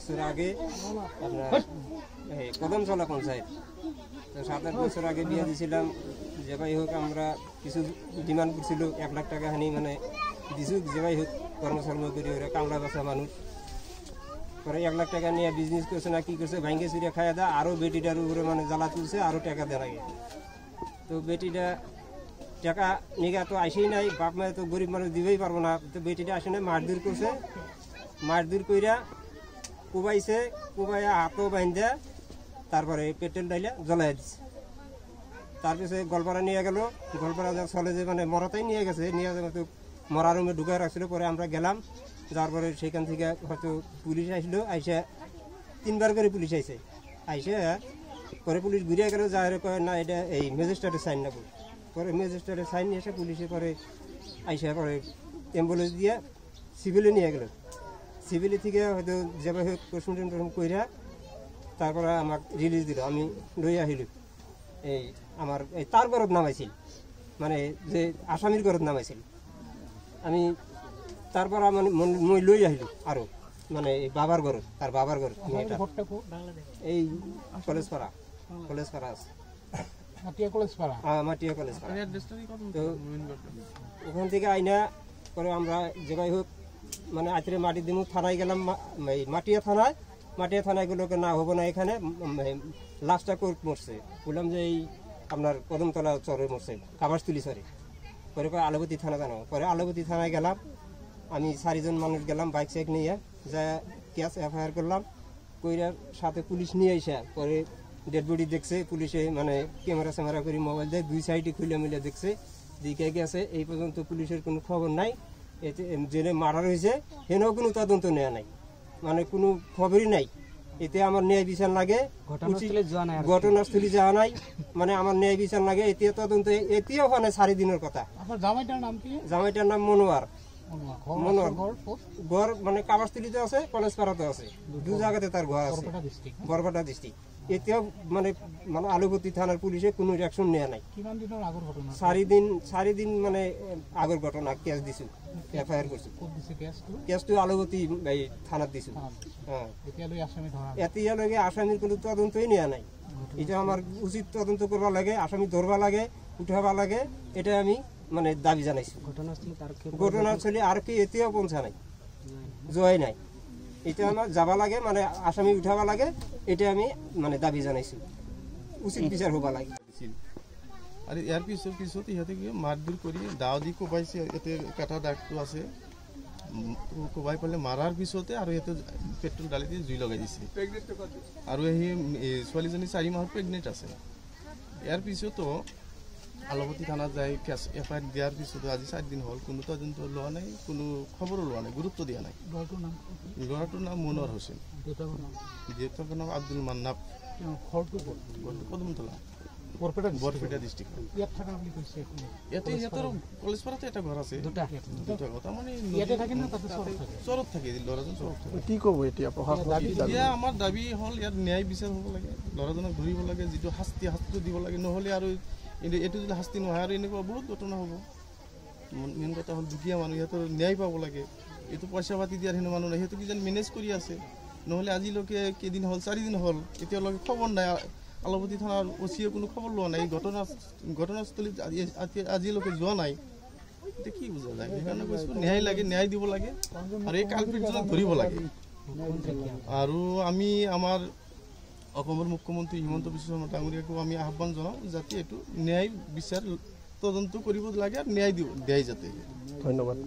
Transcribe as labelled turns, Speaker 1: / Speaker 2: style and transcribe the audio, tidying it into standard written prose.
Speaker 1: বছর আগে আপনার কদমতলা পঞ্চায়েত, তো 7-8 বছর আগে বিয়ে দিয়েছিলাম। যে ভাই হোক আমরা কিছু ডিমান্ড করছিল 1 লাখ টাকা হানি মানে দিছু, যে ভাই হোক কর্মসর্ম করি ওরা কামলা বাসা মানুষ, পরে 1 লাখ টাকা নিয়ে বিজনেস করছে না কি করছে ভাঙ্গে চুরিয়া খাইয়া দেয়, আরও বেটিটার উপরে মানে জ্বালা তুলছে, আরও টাকা দেওয়া লাগে। তো বেটিটা টাকা নিগা তো আসেই নাই, বাপ মায়ে তো গরিব মানুষ দিবেই পারবো না, তো বেটিটা আসে নাই, মারধর করছে, মারধর কইরা কুবাইছে, কুবাইয়া হাতও বাঁধা তারপরে পেট্রোল ডাইলা জ্বলাই দিচ্ছে। তারপরে গোলপাড়া নিয়ে গেল, গোলপাড়া চলে যে মানে মরাতেই নিয়ে গেছে, নিয়ে তো মরা রুমে ঢুকায় রাখছিল। পরে আমরা গেলাম, যাওয়ার পরে সেখান থেকে হয়তো পুলিশ আসলো, আইসা 3বার করে পুলিশ আইসে, আইসে পরে পুলিশ ঘুরিয়ে গেল, যাওয়ার কয় না এটা এই ম্যাজিস্ট্রেটের সাইন নেব। পরে ম্যাজিস্ট্রেটের সাইন নিয়ে এসে পুলিশে পরে আইসা পরে অ্যাম্বুলেন্স দিয়ে সিভিলে নিয়ে গেল। সিভিলে থেকে হয়তো যেভাবে প্রশ্ন কইরা তারপরে আমাকে রিলিজ দিল, আমি লই আহিল। এই আমার এই তার ঘরত নামাইছিল, মানে যে আসামির ঘরত নামাইছিল, আমি তারপর মানে মই লই আহিল আরো মানে এই বাবার ঘরত, তার বাবার ঘর এই কলেজপাড়া, কলেজপাড়া আছে মাটিয়া কলেজপাড়া। তো ওখান থেকে আইনা পরে আমরা যে ভাই হোক মানে আজকে মাটি দিমু, থানায় গেলাম, মাটিয়া থানায় গুলোকে না হবো না, এখানে লাশটা কোর্ট মরছে, বললাম যে এই আপনার কদমতলা চরে মরছে, কাবাসতুলি চরে। পরে আলবতী থানা জানো, পরে আলবতী থানায় গেলাম, আমি 4 জন মানুষ গেলাম বাইক সাইক নিয়ে, যা কেস এফআইআর করলাম, কইরার সাথে পুলিশ নিয়ে এসে পরে ডেড বডি দেখছে পুলিশে, মানে ক্যামেরা স্যামেরা করে মোবাইল দিয়ে 2 সাইডে খুলে মিলে দেখছে, দিকে গেছে। এই পর্যন্ত পুলিশের কোনো খবর নাই, এতে জেলে মারা রয়েছে, হেনও কোনো তদন্ত নেওয়া নাই, মানে কোনো খবরই নাই। এতে আমার ন্যায় বিচার লাগে, ঘটনাস্থলে যাওয়া নাই, মানে আমার ন্যায় বিচার লাগে, এতে তদন্ত এতেও হয় না। 4 দিনের কথা। জামাইটার নাম মনোয়ার। ঘর মানে কাবাসতুলিতে আছে, কলেজপাড়াতে আছে, 2 জায়গাতে তার ঘর আছে, বরপেটা ডিস্ট্রিক্ট। এতেও মানে মানে আলুপতি থানার পুলিশে কোনো রিয়াকশন নেওয়া নাই। 4 দিন মানে আগের ঘটনা কেস দিছু, এফআইআর করছি, কেসটো আলুপতি থানার দিছু। হ্যাঁ, এতিয়া লগে আসামির কোনো তদন্তই নেওয়া নাই। এটা আমার উচিত তদন্ত করবা লাগে, আসামি ধরবা লাগে, উঠাবা লাগে, এটা আমি মানে দাবি জানাইছি। ঘটনাস্থলে আর কি এতেও পৌঁছা নাই, জয় নাই, এটা আমার যাবা লাগে, মানে আসামি উঠাবা লাগে, এটা আমি মানে দাবি জানাইছি, উচিত বিচার হবা লাগে।
Speaker 2: আর ইয়ার পিছত ইহঁতে কি মারধর কৰি দাও দি কোবাইছে, এতে কাটা দাগটো আছে, কোবাই পেলাই মাৰাৰ পিছতে আৰু ইহঁতে পেট্ৰল ডালি দি জুই লগাই দিছে। আৰু সেই ছোৱালীজনী 4 মাহৰ প্ৰেগনেণ্ট আছে। ইয়াৰ পিছতো আলবতী থানাত যাই এফআইআৰ দিয়াৰ পিছতো আজি 4 দিন হ'ল, কোনো তদন্ত লোৱা নাই, কোনো খবৰো লোৱা নাই, গুৰুত্ব দিয়া নাই। ল'ৰাটোৰ নাম মনোৱাৰ হোসেন, দেউতাকৰ নাম আব্দুল মান্নাব, কদমতলা, বৰপেটা ডিষ্ট্ৰিক্ট। ইয়াতে সিহঁতৰ কলেজপাৰাতে এটা ঘৰ আছে, দুটা কথা, মানে চৰত থাকে, ল'ৰাজন চৰত থাকে। কি ক'ব এতিয়া এতিয়া আমাৰ দাবী হ'ল ইয়াত ন্যায় বিচাৰ হ'ব লাগে, ল'ৰাজনক ধৰিব লাগে, যিটো শাস্তিটো দিব লাগে, নহ'লে আৰু এইটো যদি শাস্তি নহয় আৰু এনেকুৱা বহুত ঘটনা হ'ব। মেইন কথা হ'ল দুখীয়া মানুহ, সিহঁতৰ ন্যায় পাব লাগে। এইটো পইচা পাতি দিয়াৰ হেনো মানুহ নাই, সিহঁতে কিজানি মেনেজ কৰি আছে, নহ'লে আজিলৈকে কেইদিন হ'ল, 4 দিন হ'ল, এতিয়ালৈকে খবৰ নাই। আলবতী থানাৰ অচিয়ে কোনো খবৰ লোৱা নাই, ঘটনাস্থলীত আজিলৈকে যোৱা নাই। এতিয়া কি বুজা যায়? সেইকাৰণে কৈছোঁ ন্যায় লাগে, ন্যায় দিব লাগে, আৰু এই কালপিটজনক ধৰিব লাগে। আৰু আমি আমাৰ অসমৰ মুখ্যমন্ত্ৰী হিমন্ত বিশ্ব শৰ্মা ডাঙৰীয়াকো আমি আহ্বান জনাওঁ, যাতে এইটো ন্যায় বিচাৰ তদন্ত কৰিব লাগে আৰু ন্যায় দিয়াই যাতে। ধন্যবাদ।